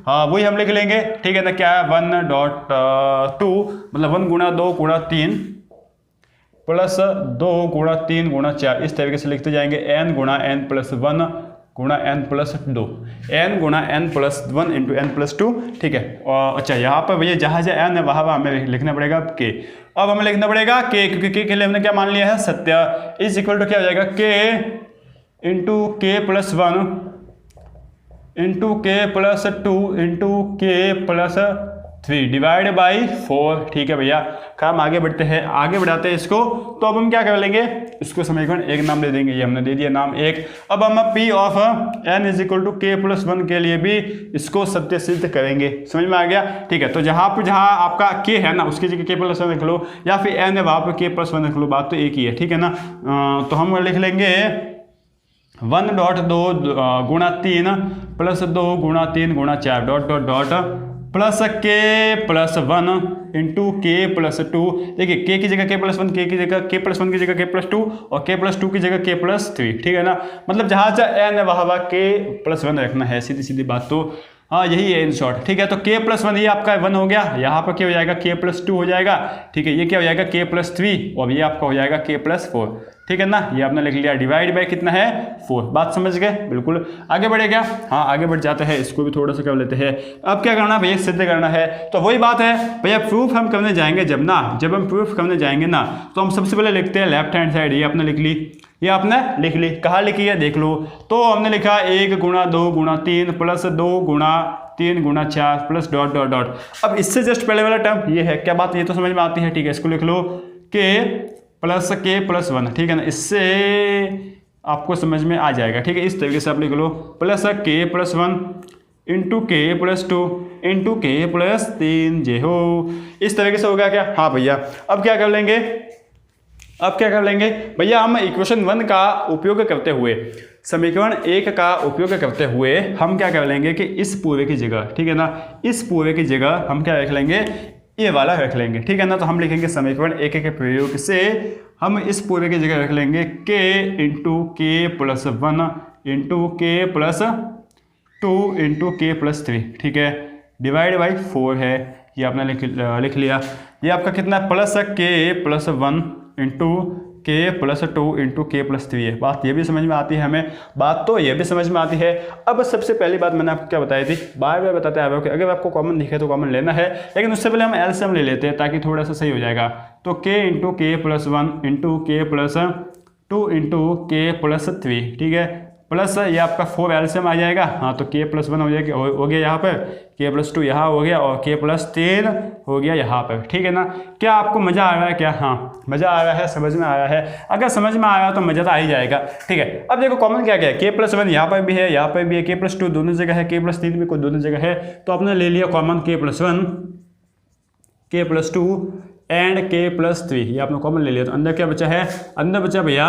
वही हम लिख लेंगे, ठीक है ना। क्या है 1.2 मतलब 1 गुणा 2 गुणा 3 प्लस 2 गुणा 3 गुणा 4, इस तरीके से लिखते जाएंगे। n गुणा n प्लस 1 गुणा n प्लस 2, n गुणा n plus 1 into n plus 2, ठीक है। अच्छा यहाँ पर भैया जहाँ जहाँ n है वहाँ हमें लिखना पड़ेगा k। अब हमें लिखना पड़ेगा k, क्योंकि k के लिए हमने क्या मान लिया है? सत्य। इज इक्वल टू क्या हो जाएगा? k इंटू के प्लस 1 इंटू के प्लस 2 इंटू के प्लस 3 डिवाइड बाई 4, ठीक है भैया। काम आगे बढ़ते हैं, आगे बढ़ाते हैं इसको। तो अब हम क्या कर लेंगे? इसको समीकरण एक नाम दे देंगे, ये हमने दे दिया नाम एक। अब हम P of n is equal to K plus 1 के लिए भी इसको सत्य सिद्ध करेंगे। समझ में आ गया? ठीक है। तो जहाँ आपका k है ना उसकी जगह के प्लस 1 लिख लो, या फिर n है वहाँ पर के प्लस 1 लिख लो, बात तो एक ही है, ठीक है ना। तो हम लिख लेंगे 1.2 गुणा 3 प्लस 2 गुणा 3 गुणा 4 डॉट डॉट डॉट प्लस के प्लस 1 इंटू के प्लस 2। देखिए के की जगह के प्लस 1, के की जगह के प्लस 1 की जगह के प्लस 2 और के प्लस 2 की जगह के प्लस 3, ठीक है ना। मतलब जहाँ जहाँ n है वहाँ के प्लस 1 रखना है, सीधी सीधी बात। तो हाँ यही है इन शॉर्ट, ठीक है। तो k प्लस 1 ये आपका 1 हो गया, यहाँ पर क्या हो जाएगा? k प्लस 2 हो जाएगा, ठीक है। ये क्या हो जाएगा? k प्लस 3 और ये आपका हो जाएगा k प्लस 4, ठीक है ना। ये आपने लिख लिया, डिवाइड बाय कितना है? 4। बात समझ गए? बिल्कुल। आगे बढ़ेगा, हाँ आगे बढ़ जाते हैं, इसको भी थोड़ा सा कर लेते हैं। अब क्या करना भैया? सिद्ध करना है। तो वही बात है भैया, प्रूफ हम करने जाएंगे जब हम प्रूफ करने जाएंगे ना, तो हम सबसे पहले लिखते हैं लेफ्ट हैंड साइड। ये आपने लिख ली, ये आपने लिख ली, कहाँ लिखी है देख लो। तो हमने लिखा 1 गुणा 2 गुणा 3 प्लस 2 गुणा 3 गुणा 4 प्लस डॉट डॉट डॉट। अब इससे जस्ट पहले वाला टर्म ये है, क्या बात ये तो समझ में आती है, ठीक है। इसको लिख लो के प्लस 1, ठीक है ना। इससे आपको समझ में आ जाएगा, ठीक है। इस तरीके से आप लिख लो प्लस के प्लस 1 इंटू के प्लस 2 इंटू के प्लस 3 जे हो। इस तरीके से होगा क्या? हाँ भैया। अब क्या कर लेंगे? भैया हम इक्वेशन 1 का उपयोग करते हुए, समीकरण 1 का उपयोग करते हुए हम क्या कर लेंगे कि इस पूरे की जगह, ठीक है ना, इस पूरे की जगह हम क्या रख लेंगे? ये वाला रख लेंगे, ठीक है ना। तो हम लिखेंगे समीकरण 1 के प्रयोग से हम इस पूरे की जगह रख लेंगे k इंटू के प्लस 1 इंटू के प्लस 2 इंटू के प्लस 3, ठीक है, डिवाइड बाई 4 है। ये आपने लिख लिया। ये आपका कितना है? प्लस के प्लस 1 इंटू के प्लस 2 इंटू के प्लस 3 है। बात ये भी समझ में आती है हमें, बात तो ये भी समझ में आती है। अब सबसे पहली बात मैंने आपको क्या बताई थी, बार बार बताते आ रहे हो कि अगर आपको कॉमन दिखे तो कॉमन लेना है, लेकिन उससे पहले हम एलसीएम ले लेते हैं ताकि थोड़ा सा सही हो जाएगा। तो के इंटू के प्लस 1 इंटू के प्लस 2 इंटू के प्लस 3, ठीक है, प्लस ये आपका 4 एलसीएम आ जाएगा। हाँ तो k प्लस 1 हो गया यहाँ पर, k प्लस 2 यहाँ हो गया और k प्लस 3 हो गया यहाँ पर, ठीक है ना। क्या आपको मज़ा आ रहा है क्या? हाँ मज़ा आ रहा है, समझ में आ रहा है। अगर समझ में आ रहा है तो मज़ा तो आ ही जाएगा, ठीक है। अब देखो कॉमन क्या क्या है, k प्लस 1 यहाँ पर भी है, यहाँ पर भी है, k प्लस 2 दोनों जगह है, k प्लस 3 भी कोई दोनों जगह है। तो आपने ले लिया common k plus 1, k plus 2 and के प्लस 3, ये आपने कॉमन ले लिया। तो अंदर क्या बचा है? अंदर बचा भैया,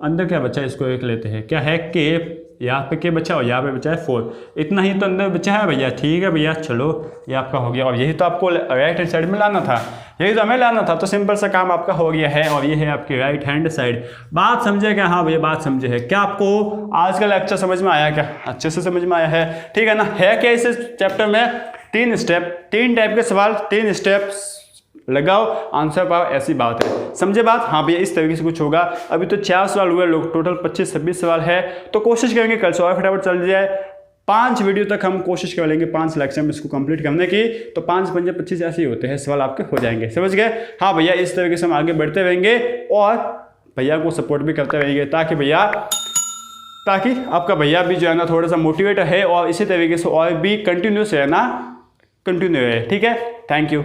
अंदर क्या बचा है? इसको एक लेते हैं, क्या है? के, यहाँ पे के बचा और यहाँ पे बचा है 4, इतना ही तो अंदर बचा है भैया, ठीक है भैया। चलो ये आपका हो गया, और यही तो आपको राइट हैंड साइड में लाना था, यही तो हमें लाना था। तो सिंपल सा काम आपका हो गया है, और ये है आपकी राइट हैंड साइड। बात समझे क्या? हाँ भैया बात समझे है। क्या आपको आज का लेक्चर समझ में आया क्या? अच्छे से समझ में आया है, ठीक है ना। है क्या इस चैप्टर में? 3 स्टेप, 3 टाइप के सवाल, 3 स्टेप्स लगाओ आंसर पाओ, ऐसी बात है। समझे बात? हाँ भैया इस तरीके से कुछ होगा। अभी तो 4 सवाल हुए, लोग टोटल 25-26 सवाल है। तो कोशिश करेंगे कल से और फटाफट चल जाए। 5 वीडियो तक हम कोशिश कर लेंगे 5 लेक्चर में इसको कंप्लीट करने की। तो 5 5 25 ऐसे ही होते हैं सवाल, आपके हो जाएंगे। समझ गए? हाँ भैया इस तरीके से हम आगे बढ़ते रहेंगे और भैया को सपोर्ट भी करते रहेंगे, ताकि आपका भैया भी जो है ना थोड़ा सा मोटिवेट है और इसी तरीके से और भी कंटिन्यूस है ना कंटिन्यू है। ठीक है, थैंक यू।